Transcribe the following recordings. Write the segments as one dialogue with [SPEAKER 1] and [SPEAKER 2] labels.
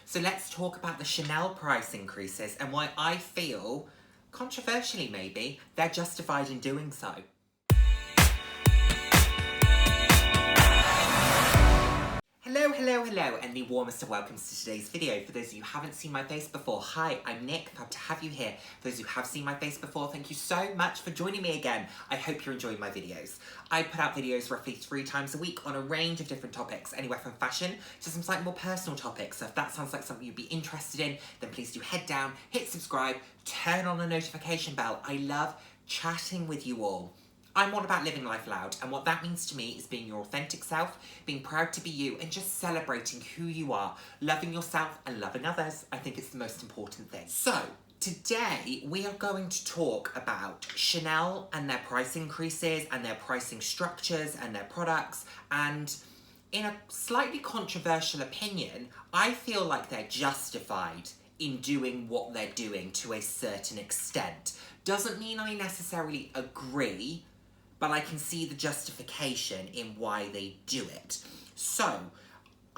[SPEAKER 1] So let's talk about the Chanel price increases and why I feel, controversially maybe, they're justified in doing so. Hello, and the warmest of welcomes to today's video. For those of you who haven't seen my face before, hi, I'm Nick, glad to have you here. For those who have seen my face before, thank you so much for joining me again. I hope you're enjoying my videos. I put out videos roughly 3 times a week on a range of different topics, anywhere from fashion to some slightly more personal topics. So if that sounds like something you'd be interested in, then please do head down, hit subscribe, turn on the notification bell. I love chatting with you all. I'm all about living life loud, and what that means to me is being your authentic self, being proud to be you, and just celebrating who you are, loving yourself and loving others. I think it's the most important thing. So, today we are going to talk about Chanel and their price increases and their pricing structures and their products, and in a slightly controversial opinion, I feel like they're justified in doing what they're doing to a certain extent. Doesn't mean I necessarily agree, but I can see the justification in why they do it. So,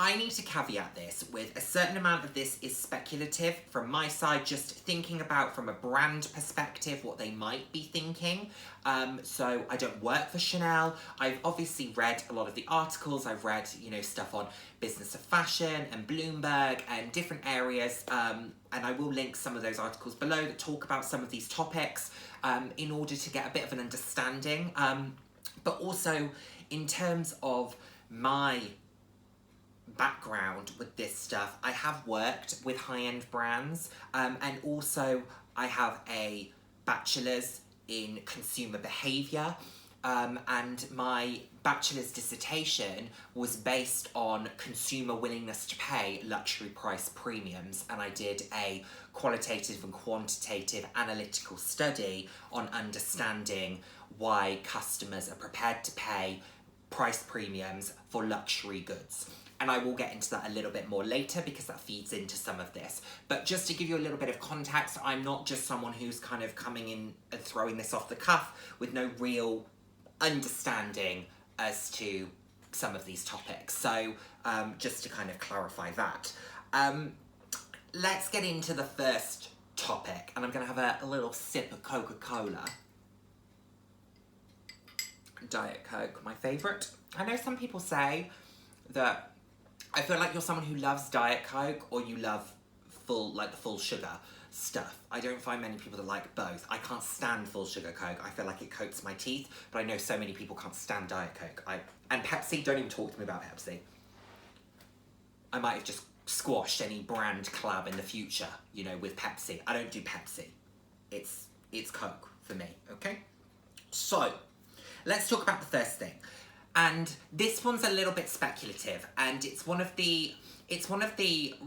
[SPEAKER 1] I need to caveat this with a certain amount of this is speculative from my side, just thinking about from a brand perspective what they might be thinking. So I don't work for Chanel. I've obviously read a lot of the articles. I've read, stuff on Business of Fashion and Bloomberg and different areas. And I will link some of those articles below that talk about some of these topics in order to get a bit of an understanding. But also in terms of my background with this stuff, I have worked with high-end brands, and also I have a bachelor's in consumer behaviour, and my bachelor's dissertation was based on consumer willingness to pay luxury price premiums, and I did a qualitative and quantitative analytical study on understanding why customers are prepared to pay price premiums for luxury goods. And I will get into that a little bit more later because that feeds into some of this. But just to give you a little bit of context, I'm not just someone who's kind of coming in and throwing this off the cuff with no real understanding as to some of these topics. So just to kind of clarify that. Let's get into the first topic, and I'm going to have a little sip of Coca-Cola. Diet Coke, my favourite. I know some people say that I feel like you're someone who loves Diet Coke or you love the full sugar stuff. I don't find many people that like both. I can't stand full sugar Coke. I feel like it coats my teeth, but I know so many people can't stand Diet Coke. And Pepsi, don't even talk to me about Pepsi. I might have just squashed any brand collab in the future, with Pepsi. I don't do Pepsi. It's Coke for me, okay? So, let's talk about the first thing. And this one's a little bit speculative, and it's one of the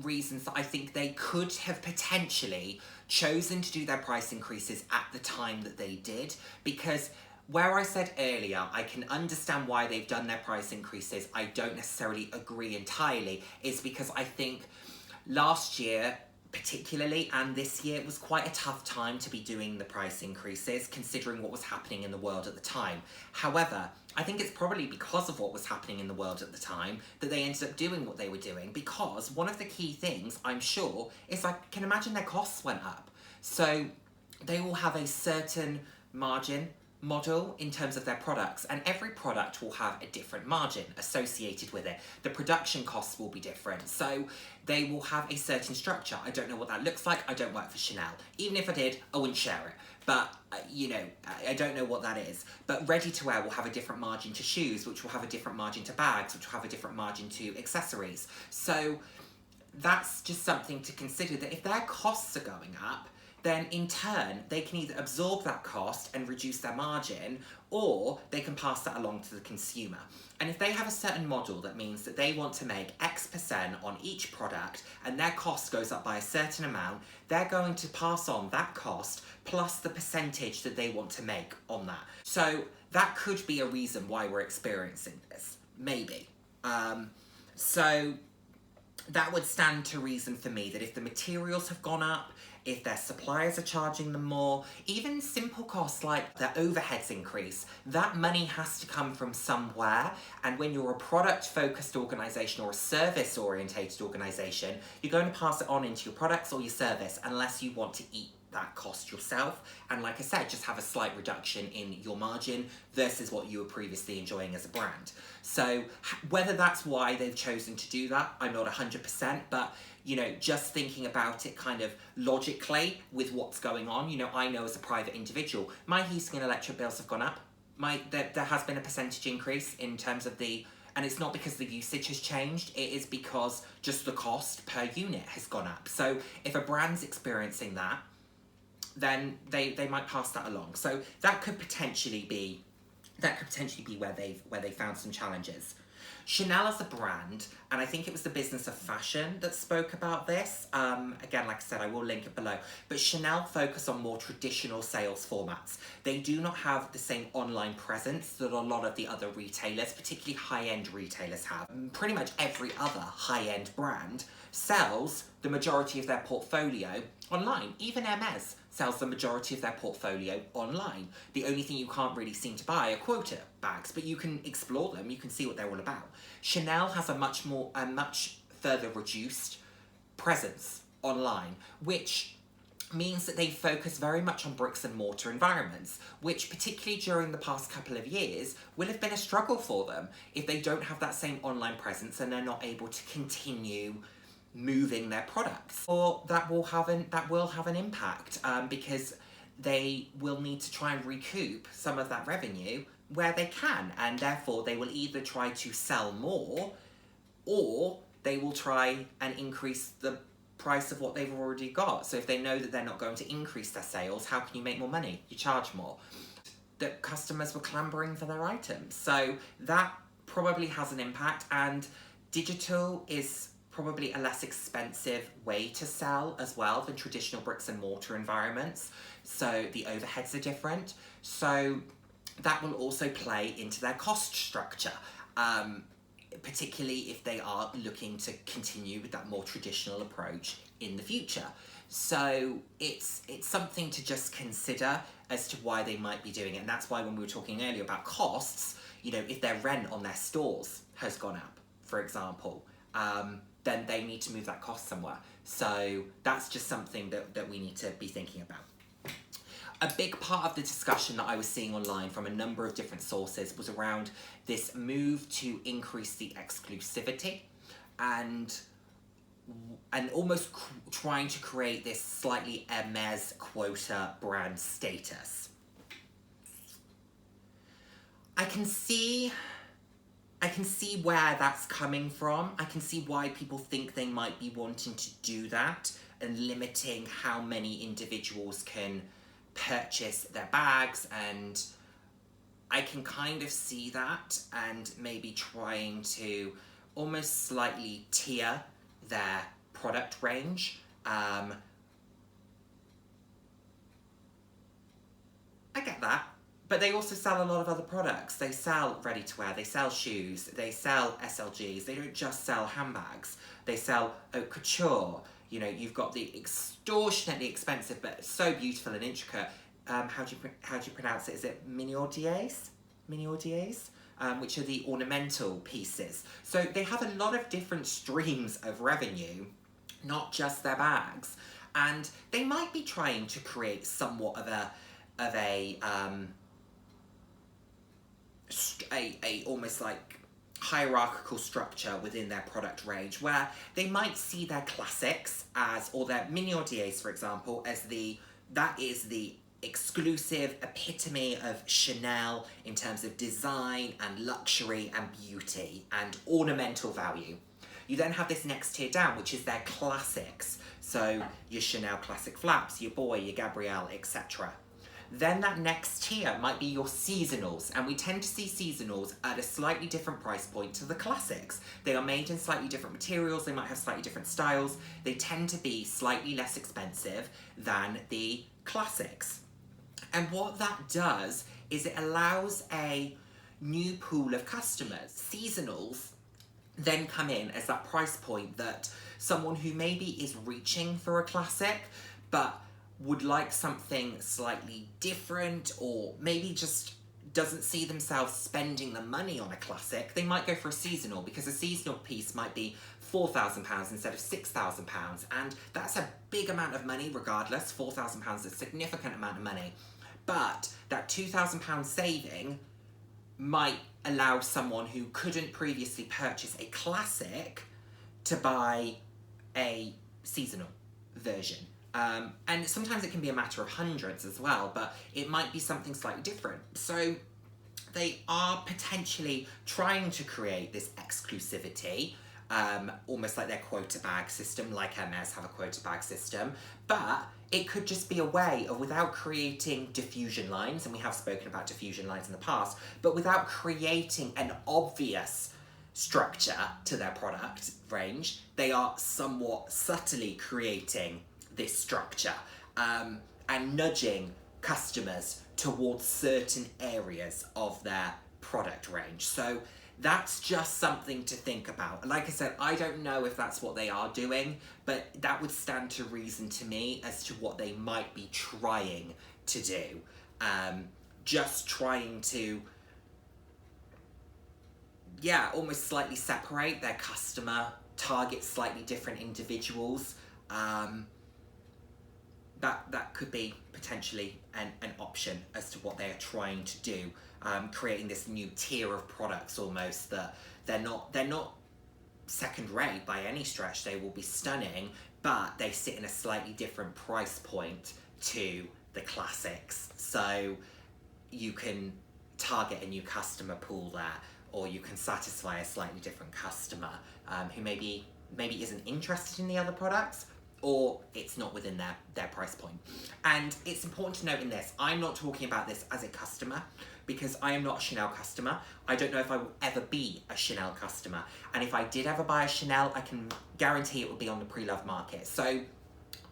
[SPEAKER 1] reasons that I think they could have potentially chosen to do their price increases at the time that they did, because where I said earlier, I can understand why they've done their price increases, I don't necessarily agree entirely, is because I think last year particularly, and this year, it was quite a tough time to be doing the price increases, considering what was happening in the world at the time. However, I think it's probably because of what was happening in the world at the time that they ended up doing what they were doing, because one of the key things, I'm sure, is I can imagine their costs went up. So they will have a certain margin model in terms of their products, and every product will have a different margin associated with it. The production costs will be different, so they will have a certain structure. I don't know what that looks like. I don't work for Chanel. Even if I did, I wouldn't share it. But, I don't know what that is. But ready-to-wear will have a different margin to shoes, which will have a different margin to bags, which will have a different margin to accessories. So that's just something to consider, that if their costs are going up, then in turn, they can either absorb that cost and reduce their margin, or they can pass that along to the consumer. And if they have a certain model that means that they want to make X% on each product and their cost goes up by a certain amount, they're going to pass on that cost plus the percentage that they want to make on that. So that could be a reason why we're experiencing this, maybe. So that would stand to reason for me that if the materials have gone up, if their suppliers are charging them more, even simple costs like their overheads increase, that money has to come from somewhere. And when you're a product-focused organisation or a service-orientated organisation, you're going to pass it on into your products or your service unless you want to eat that cost yourself. And like I said, just have a slight reduction in your margin versus what you were previously enjoying as a brand. So whether that's why they've chosen to do that, I'm not 100%, but you know, just thinking about it kind of logically with what's going on, you know, I know as a private individual, my heating and electric bills have gone up. There has been a percentage increase in terms of and it's not because the usage has changed, it is because just the cost per unit has gone up. So if a brand's experiencing that, then they might pass that along. So that could potentially be where they've found some challenges. Chanel as a brand, and I think it was the Business of Fashion that spoke about this. Again, like I said, I will link it below. But Chanel focus on more traditional sales formats. They do not have the same online presence that a lot of the other retailers, particularly high-end retailers, have. Pretty much every other high-end brand sells the majority of their portfolio online. Even Hermes sells the majority of their portfolio online. The only thing you can't really seem to buy are quota bags, but you can explore them, you can see what they're all about. Chanel has a much further reduced presence online, which means that they focus very much on bricks and mortar environments, which particularly during the past couple of years will have been a struggle for them if they don't have that same online presence and they're not able to continue moving their products. Or that will have an impact because they will need to try and recoup some of that revenue where they can, and therefore they will either try to sell more or they will try and increase the price of what they've already got. So if they know that they're not going to increase their sales, how can you make more money? You charge more. The customers were clambering for their items. So that probably has an impact, and digital is probably a less expensive way to sell as well than traditional bricks and mortar environments. So the overheads are different. So that will also play into their cost structure, particularly if they are looking to continue with that more traditional approach in the future. So it's something to just consider as to why they might be doing it. And that's why when we were talking earlier about costs, you know, if their rent on their stores has gone up, for example, then they need to move that cost somewhere. So that's just something that we need to be thinking about. A big part of the discussion that I was seeing online from a number of different sources was around this move to increase the exclusivity and almost trying to create this slightly Hermes quota brand status. I can see where that's coming from. I can see why people think they might be wanting to do that and limiting how many individuals can purchase their bags, and I can kind of see that, and maybe trying to almost slightly tier their product range. I get that. But they also sell a lot of other products. They sell ready-to-wear, they sell shoes, they sell SLGs, they don't just sell handbags. They sell haute couture. You know, you've got the extortionately expensive but so beautiful and intricate, how do you pronounce it? Is it miniodiers? Which are the ornamental pieces. So they have a lot of different streams of revenue, not just their bags. And they might be trying to create somewhat of a almost like hierarchical structure within their product range, where they might see their classics as, or their miniodiers, for example, as that is the exclusive epitome of Chanel in terms of design and luxury and beauty and ornamental value. You then have this next tier down, which is their classics. So your Chanel classic flaps, your Boy, your Gabrielle, etc. Then that next tier might be your seasonals, and we tend to see seasonals at a slightly different price point to the classics. They are made in slightly different materials, they might have slightly different styles, they tend to be slightly less expensive than the classics. And what that does is it allows a new pool of customers. Seasonals then come in as that price point that someone who maybe is reaching for a classic, but would like something slightly different, or maybe just doesn't see themselves spending the money on a classic, they might go for a seasonal, because a seasonal piece might be £4,000 instead of £6,000, and that's a big amount of money regardless. £4,000 is a significant amount of money, but that £2,000 saving might allow someone who couldn't previously purchase a classic to buy a seasonal version. And sometimes it can be a matter of hundreds as well, but it might be something slightly different. So they are potentially trying to create this exclusivity, almost like their quota bag system, like Hermes have a quota bag system, but it could just be a way of, without creating diffusion lines, and we have spoken about diffusion lines in the past, but without creating an obvious structure to their product range, they are somewhat subtly creating this structure, and nudging customers towards certain areas of their product range. So that's just something to think about. Like I said, I don't know if that's what they are doing, but that would stand to reason to me as to what they might be trying to do. Just trying to, almost slightly separate their customer, target slightly different individuals. That could be potentially an option as to what they are trying to do, creating this new tier of products almost, that they're not second rate by any stretch. They will be stunning, but they sit in a slightly different price point to the classics. So you can target a new customer pool there, or you can satisfy a slightly different customer who maybe isn't interested in the other products, or it's not within their price point. And it's important to note in this, I'm not talking about this as a customer, because I am not a Chanel customer. I don't know if I will ever be a Chanel customer. And if I did ever buy a Chanel, I can guarantee it would be on the pre-loved market. So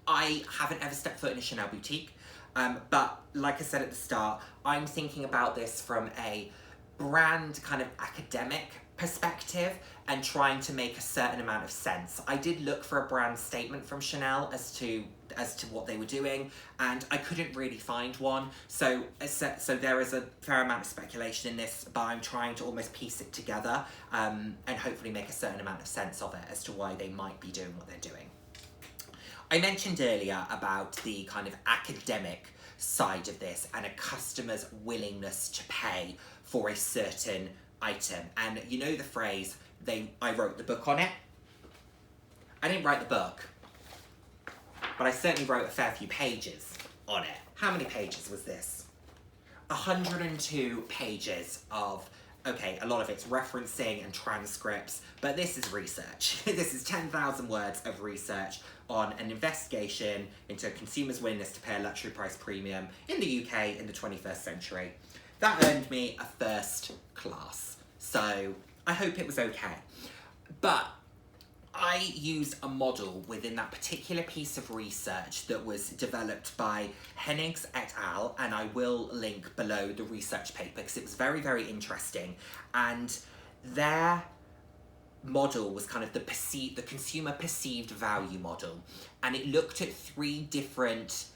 [SPEAKER 1] I haven't ever stepped foot in a Chanel boutique. But like I said at the start, I'm thinking about this from a brand kind of academic perspective and trying to make a certain amount of sense. I did look for a brand statement from Chanel as to what they were doing, and I couldn't really find one. So there is a fair amount of speculation in this, but I'm trying to almost piece it together and hopefully make a certain amount of sense of it as to why they might be doing what they're doing. I mentioned earlier about the kind of academic side of this and a customer's willingness to pay for a certain item. And you know the phrase, I wrote the book on it? I didn't write the book, but I certainly wrote a fair few pages on it. How many pages was this? 102 pages of, okay, a lot of it's referencing and transcripts, but this is research. This is 10,000 words of research on an investigation into a consumer's willingness to pay a luxury price premium in the UK in the 21st century. That earned me a first class, so I hope it was okay. But I used a model within that particular piece of research that was developed by Hennigs et al., and I will link below the research paper because it was very, very interesting. And their model was kind of the consumer perceived value model, and it looked at 3 different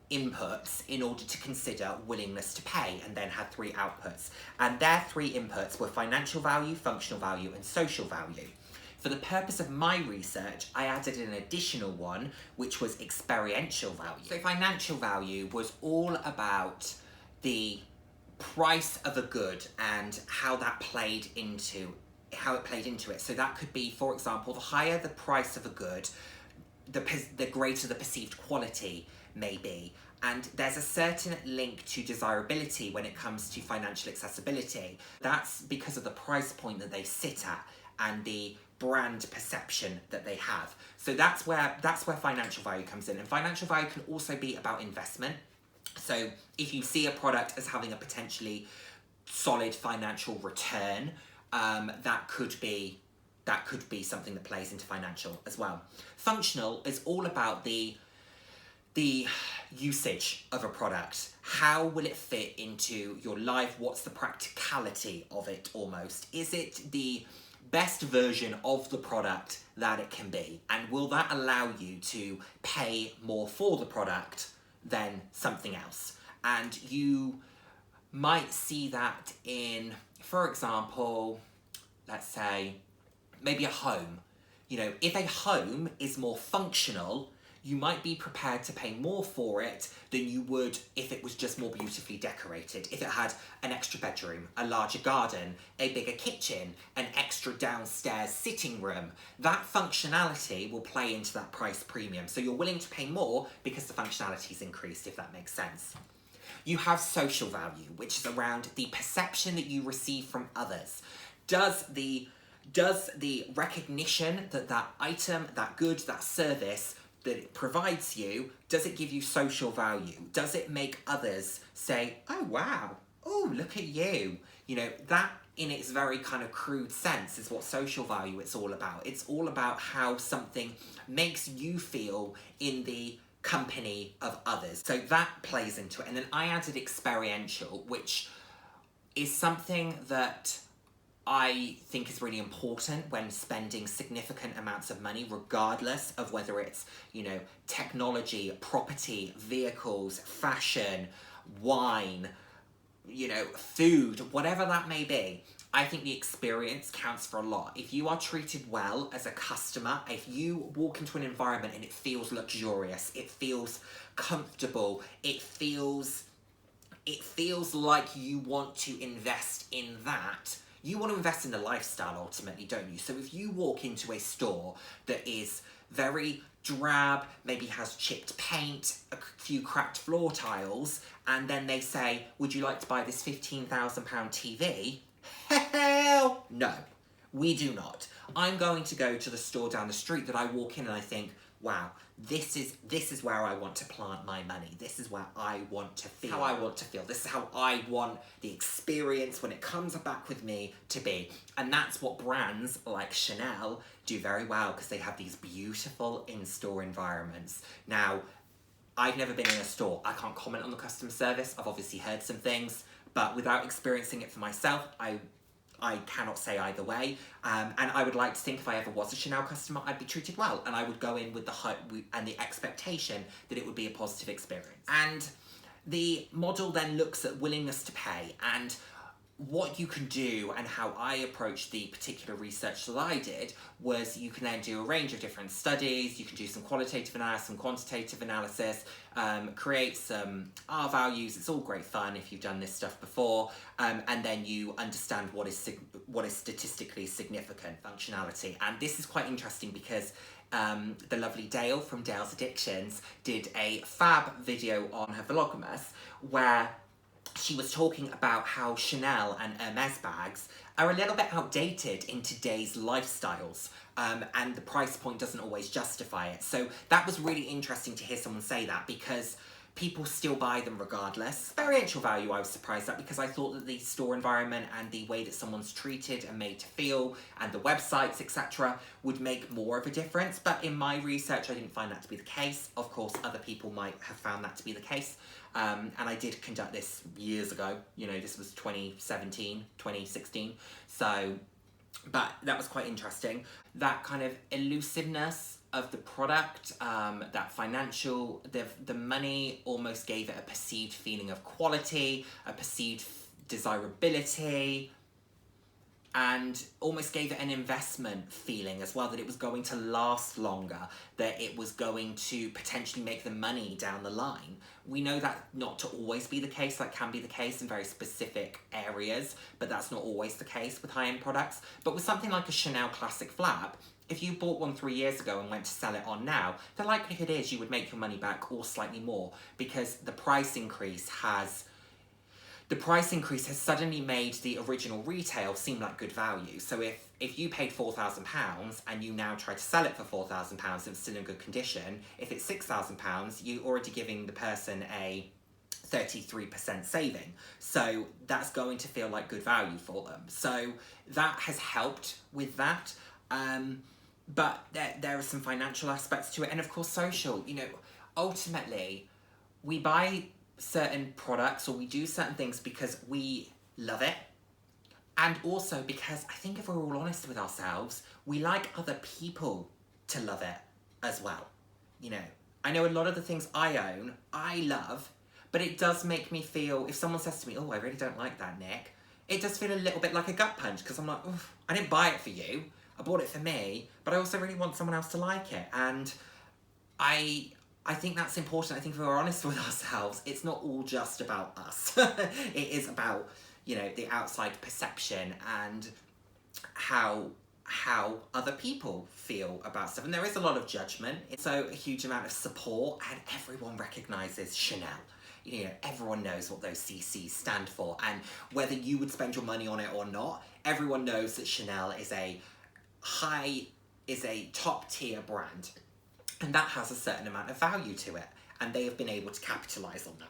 [SPEAKER 1] inputs in order to consider willingness to pay, and then had 3 outputs. And their 3 inputs were financial value, functional value, and social value. For the purpose of my research, I added an additional one, which was experiential value. So financial value was all about the price of a good and how that played into it. So that could be, for example, the higher the price of a good, the greater the perceived quality may be. And there's a certain link to desirability when it comes to financial accessibility. That's because of the price point that they sit at and the brand perception that they have. So that's where financial value comes in. And financial value can also be about investment. So if you see a product as having a potentially solid financial return, that could be something that plays into financial as well. Functional is all about the usage of a product. How will it fit into your life? What's the practicality of it almost? Is it the best version of the product that it can be? And will that allow you to pay more for the product than something else? And you might see that in, for example, let's say, maybe a home. You know, if a home is more functional, you might be prepared to pay more for it than you would if it was just more beautifully decorated. If it had an extra bedroom, a larger garden, a bigger kitchen, an extra downstairs sitting room, that functionality will play into that price premium. So you're willing to pay more because the functionality's increased, if that makes sense. You have social value, which is around the perception that you receive from others. Does the recognition that that item, that good, that service that it provides you, does it give you social value? Does it make others say, oh wow, oh look at you? You know, that in its very kind of crude sense is what social value it's all about. It's all about how something makes you feel in the company of others. So that plays into it. And then I added experiential, which is something that I think is really important when spending significant amounts of money, regardless of whether it's, you know, technology, property, vehicles, fashion, wine, you know, food, whatever that may be. I think the experience counts for a lot. If you are treated well as a customer, if you walk into an environment and it feels luxurious, it feels comfortable, it feels like you want to invest in that. You want to invest in the lifestyle ultimately, don't you? So if you walk into a store that is very drab, maybe has chipped paint, a few cracked floor tiles, and then they say, would you like to buy this £15,000 TV? Hell no, we do not. I'm going to go to the store down the street that I walk in and I think, wow, this is where I want to plant my money. This is where I want to feel. How I want to feel. This is how I want the experience when it comes back with me to be. And that's what brands like Chanel do very well, because they have these beautiful in-store environments. Now, I've never been in a store. I can't comment on the customer service. I've obviously heard some things, but without experiencing it for myself, I cannot say either way, and I would like to think if I ever was a Chanel customer, I'd be treated well, and I would go in with the hope and the expectation that it would be a positive experience. And the model then looks at willingness to pay, and what you can do, and how I approached the particular research that I did, was you can then do a range of different studies. You can do some qualitative analysis, some quantitative analysis, create some R values. It's all great fun if you've done this stuff before, and then you understand what is statistically significant functionality. And this is quite interesting because the lovely Dale from Dale's Addictions did a fab video on her Vlogmas where she was talking about how Chanel and Hermes bags are a little bit outdated in today's lifestyles, and the price point doesn't always justify it. So that was really interesting to hear someone say that, because people still buy them regardless. Experiential value I was surprised at, because I thought that the store environment and the way that someone's treated and made to feel, and the websites, etc., would make more of a difference. But in my research, I didn't find that to be the case. Of course, other people might have found that to be the case. And I did conduct this years ago. You know, this was 2017, 2016. So, but that was quite interesting. That kind of elusiveness of the product, that financial, the money almost gave it a perceived feeling of quality, a perceived desirability, and almost gave it an investment feeling as well, that it was going to last longer, that it was going to potentially make them money down the line. We know that not to always be the case. That can be the case in very specific areas, but that's not always the case with high-end products. But with something like a Chanel Classic Flap, if you bought one 3 years ago and went to sell it on now, the likelihood is you would make your money back or slightly more, because the price increase has suddenly made the original retail seem like good value. So if you paid £4,000 and you now try to sell it for £4,000 and it's still in good condition, if it's £6,000, you're already giving the person a 33% saving. So that's going to feel like good value for them. So that has helped with that. But there are some financial aspects to it. And of course, social. You know, ultimately, we buy certain products or we do certain things because we love it, And also because I think if we're all honest with ourselves, we like other people to love it as well. You know, I know a lot of the things I own, I love, but it does make me feel, if someone says to me, oh, I really don't like that, Nick, it does feel a little bit like a gut punch, because I'm like, oof, I didn't buy it for you, I bought it for me, but I also really want someone else to like it. And I think that's important. I think if we're honest with ourselves, it's not all just about us. It is about, you know, the outside perception and how other people feel about stuff. And there is a lot of judgment. It's so a huge amount of support, and everyone recognises Chanel. You know, everyone knows what those CCs stand for, and whether you would spend your money on it or not, everyone knows that Chanel is a top tier brand, and that has a certain amount of value to it, and they have been able to capitalise on that.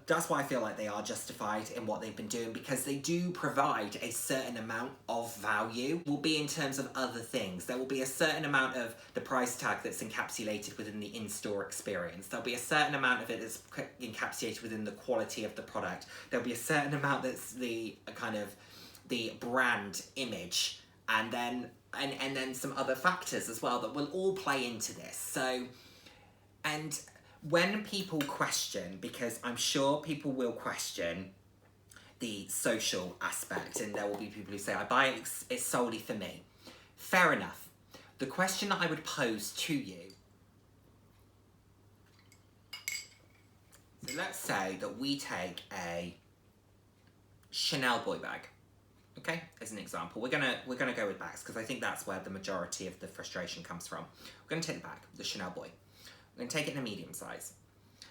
[SPEAKER 1] That's why I feel like they are justified in what they've been doing, because they do provide a certain amount of value. Will be in terms of other things. There will be a certain amount of the price tag that's encapsulated within the in-store experience. There'll be a certain amount of it that's encapsulated within the quality of the product. There'll be a certain amount that's the kind of the brand image, and then some other factors as well that will all play into this. So, and when people question, because I'm sure people will question the social aspect, and there will be people who say, I buy it, it's solely for me. Fair enough. The question that I would pose to you, so let's say that we take a Chanel boy bag, okay, as an example. We're gonna go with bags, because I think that's where the majority of the frustration comes from. We're gonna take the bag, the Chanel boy. We're going to take it in a medium size.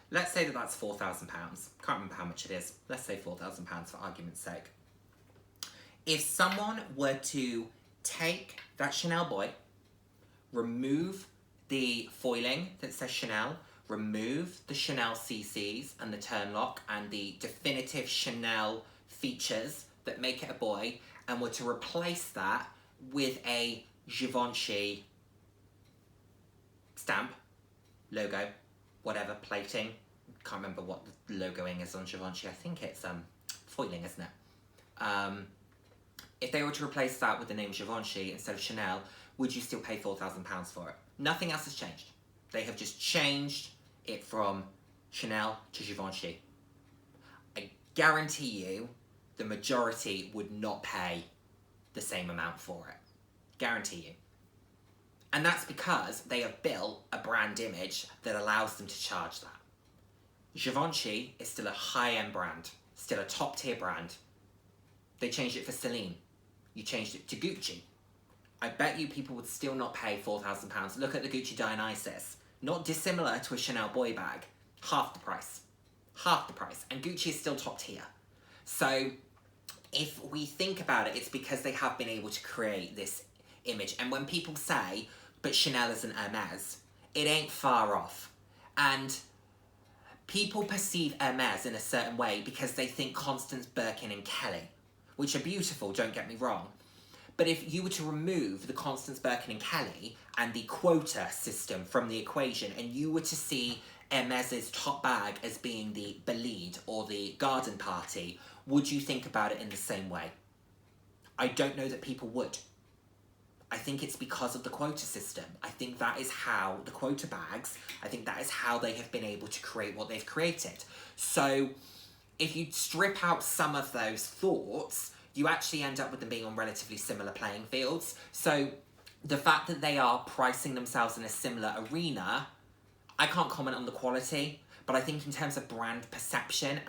[SPEAKER 1] Let's say that that's £4,000. Can't remember how much it is. Let's say £4,000 for argument's sake. If someone were to take that Chanel boy, remove the foiling that says Chanel, remove the Chanel CCs and the turn lock and the definitive Chanel features that make it a boy, and were to replace that with a Givenchy stamp, logo, whatever, plating, can't remember what the logoing is on Givenchy, I think it's foiling, isn't it? If they were to replace that with the name Givenchy instead of Chanel, would you still pay £4,000 for it? Nothing else has changed. They have just changed it from Chanel to Givenchy. I guarantee you the majority would not pay the same amount for it. Guarantee you. And that's because they have built a brand image that allows them to charge that. Givenchy is still a high-end brand, still a top-tier brand. They changed it for Celine. You changed it to Gucci. I bet you people would still not pay £4,000. Look at the Gucci Dionysus. Not dissimilar to a Chanel boy bag. Half the price. Half the price. And Gucci is still top tier. So if we think about it, it's because they have been able to create this image. And when people say, but Chanel is an Hermes, it ain't far off. And people perceive Hermes in a certain way because they think Constance, Birkin and Kelly, which are beautiful, don't get me wrong. But if you were to remove the Constance, Birkin and Kelly and the quota system from the equation, and you were to see Hermes's top bag as being the Bolide or the Garden Party, would you think about it in the same way? I don't know that people would. I think it's because of the quota system. I think that is how the quota bags, I think that is how they have been able to create what they've created. So if you strip out some of those thoughts, you actually end up with them being on relatively similar playing fields. So the fact that they are pricing themselves in a similar arena, I can't comment on the quality, but I think in terms of brand perception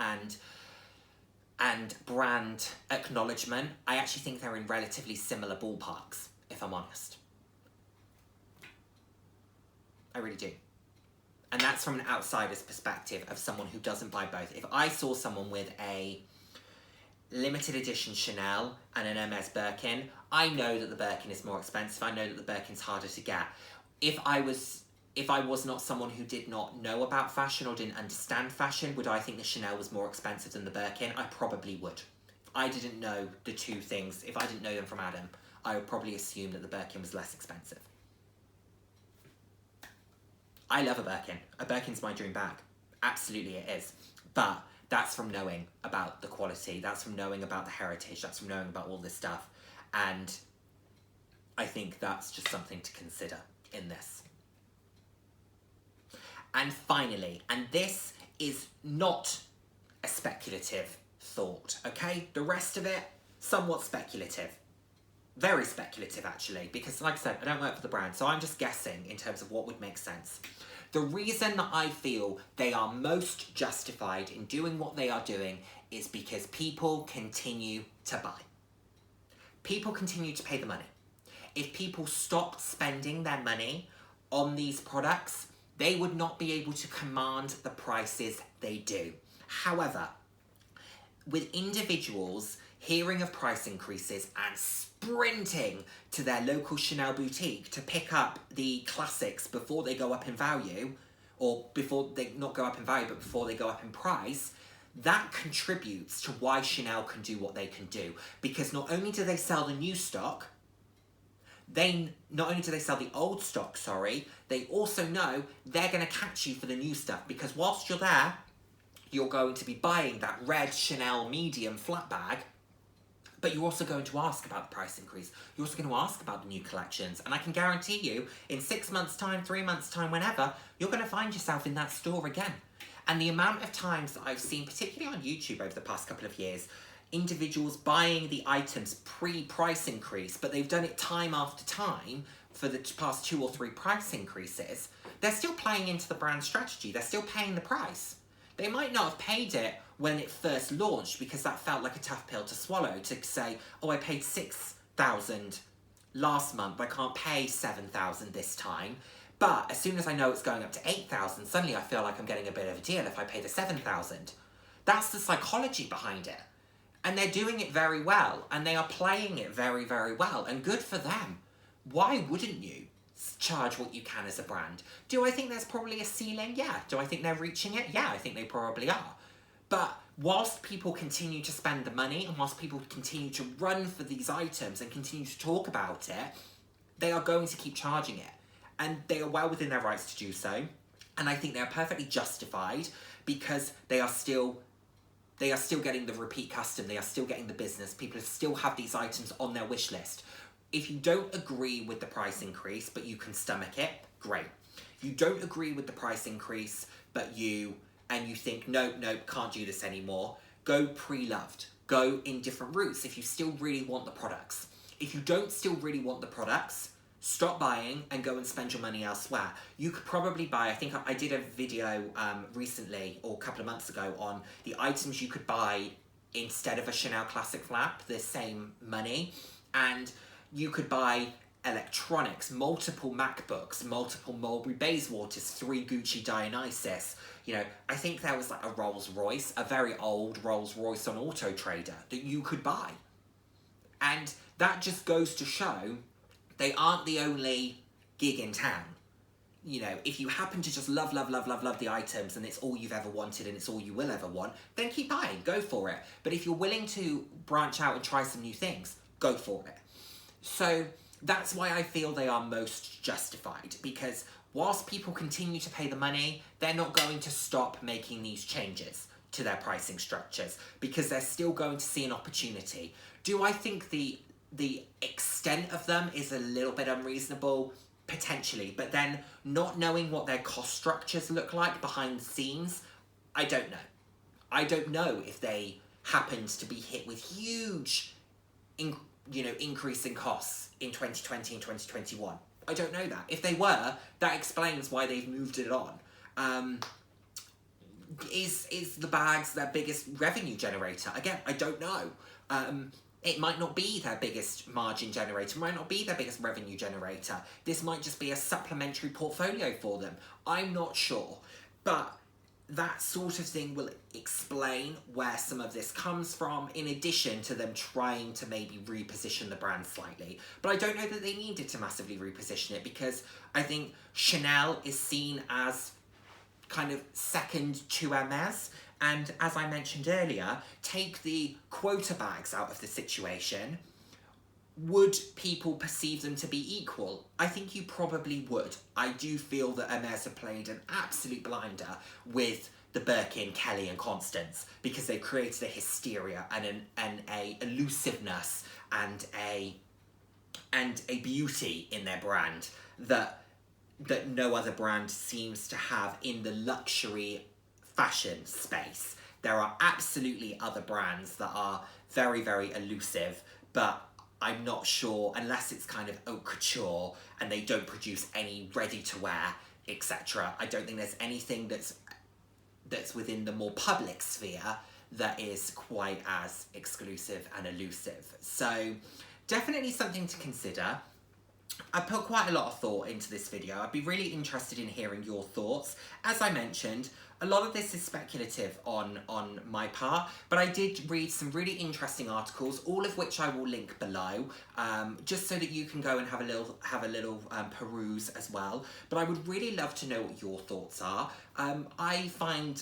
[SPEAKER 1] and brand acknowledgement, I actually think they're in relatively similar ballparks, if I'm honest. I really do. And that's from an outsider's perspective of someone who doesn't buy both. If I saw someone with a limited edition Chanel and an Hermes Birkin, I know that the Birkin is more expensive. I know that the Birkin's harder to get. If I was not someone who did not know about fashion or didn't understand fashion, would I think the Chanel was more expensive than the Birkin? I probably would. If I didn't know the two things, if I didn't know them from Adam, I would probably assume that the Birkin was less expensive. I love a Birkin. A Birkin's my dream bag. Absolutely it is. But That's from knowing about the quality, that's from knowing about the heritage, that's from knowing about all this stuff. And I think that's just something to consider in this. And finally, and this is not a speculative thought, okay? The rest of it, somewhat speculative. Very speculative, actually, because like I said, I don't work for the brand, so I'm just guessing in terms of what would make sense. The reason that I feel they are most justified in doing what they are doing is because people continue to buy. People continue to pay the money. If people stopped spending their money on these products, they would not be able to command the prices they do. However, with individuals hearing of price increases and sprinting to their local Chanel boutique to pick up the classics before they go up in value, or before they not go up in value, but before they go up in price, that contributes to why Chanel can do what they can do. Because not only do they sell the new stock, not only do they sell the old stock, they also know they're going to catch you for the new stuff. Because whilst you're there, you're going to be buying that red Chanel medium flat bag, but you're also going to ask about the price increase. You're also going to ask about the new collections. And I can guarantee you, in 6 months' time, 3 months' time, whenever, you're going to find yourself in that store again. And the amount of times that I've seen, particularly on YouTube over the past couple of years, individuals buying the items pre-price increase, but they've done it time after time for the past 2 or 3 price increases, they're still playing into the brand strategy. They're still paying the price. They might not have paid it when it first launched because that felt like a tough pill to swallow, to say, oh, I paid $6,000 last month, I can't pay $7,000 this time. But as soon as I know it's going up to $8,000, suddenly I feel like I'm getting a bit of a deal if I pay the $7,000. That's the psychology behind it. And they're doing it very well, and they are playing it very, very well, and good for them. Why wouldn't you charge what you can as a brand? Do I think there's probably a ceiling? Yeah. Do I think they're reaching it? Yeah, I think they probably are. But whilst people continue to spend the money, and whilst people continue to run for these items and continue to talk about it, they are going to keep charging it. And they are well within their rights to do so. And I think they are perfectly justified because they are still getting the repeat custom, they are still getting the business, people still have these items on their wish list. If you don't agree with the price increase, but you can stomach it, great. If you don't agree with the price increase, but you think, no, can't do this anymore, go pre-loved. Go in different routes if you still really want the products. If you don't still really want the products, stop buying and go and spend your money elsewhere. You could probably buy, I think I did a video recently, or a couple of months ago, on the items you could buy instead of a Chanel Classic Flap, the same money, and you could buy electronics, multiple MacBooks, multiple Mulberry Bayswaters, 3 Gucci Dionysus. You know, I think there was like a Rolls Royce, a very old Rolls Royce on Auto Trader that you could buy. And that just goes to show they aren't the only gig in town. You know, if you happen to just love the items and it's all you've ever wanted and it's all you will ever want, then keep buying, go for it. But if you're willing to branch out and try some new things, go for it. So that's why I feel they are most justified, because whilst people continue to pay the money, they're not going to stop making these changes to their pricing structures because they're still going to see an opportunity. Do I think the extent of them is a little bit unreasonable? Potentially, but then not knowing what their cost structures look like behind the scenes, I don't know. I don't know if they happened to be hit with huge increase in costs in 2020 and 2021. I don't know that. If they were, that explains why they've moved it on. Is the bags their biggest revenue generator? Again, I don't know. It might not be their biggest margin generator, might not be their biggest revenue generator. This might just be a supplementary portfolio for them. I'm not sure. But that sort of thing will explain where some of this comes from, in addition to them trying to maybe reposition the brand slightly. But I don't know that they needed to massively reposition it, because I think Chanel is seen as kind of second to Hermes. And as I mentioned earlier, take the quota bags out of the situation. would people perceive them to be equal? I think you probably would. I do feel that Hermes have played an absolute blinder with the Birkin, Kelly and Constance, because they've created a hysteria and a elusiveness and a beauty in their brand that no other brand seems to have in the luxury fashion space. There are absolutely other brands that are very, very elusive, but I'm not sure, unless it's kind of haute couture and they don't produce any ready-to-wear, etc. I don't think there's anything that's within the more public sphere that is quite as exclusive and elusive. So definitely something to consider. I put quite a lot of thought into this video. I'd be really interested in hearing your thoughts. As I mentioned, a lot of this is speculative on my part, but I did read some really interesting articles, all of which I will link below, just so that you can go and have a little peruse as well. But I would really love to know what your thoughts are. I find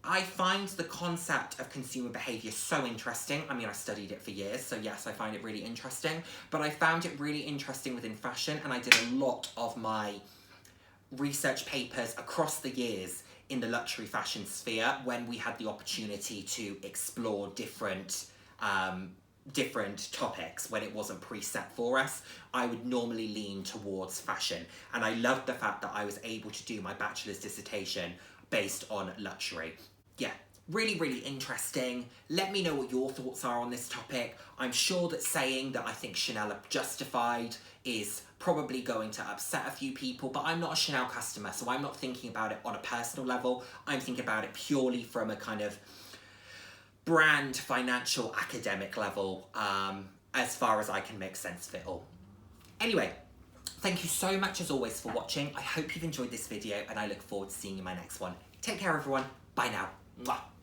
[SPEAKER 1] the concept of consumer behaviour so interesting. I mean, I studied it for years, so yes, I find it really interesting. But I found it really interesting within fashion, and I did a lot of my research papers across the years in the luxury fashion sphere when we had the opportunity to explore different topics when it wasn't preset for us. I would normally lean towards fashion, and I loved the fact that I was able to do my bachelor's dissertation based on luxury. Yeah, really, really interesting. Let me know what your thoughts are on this topic. I'm sure that saying that I think Chanel are justified is probably going to upset a few people, but I'm not a Chanel customer, so I'm not thinking about it on a personal level. I'm thinking about it purely from a kind of brand, financial, academic level, as far as I can make sense of it all. Anyway, thank you so much as always for watching. I hope you've enjoyed this video, and I look forward to seeing you in my next one. Take care, everyone. Bye now. Mwah.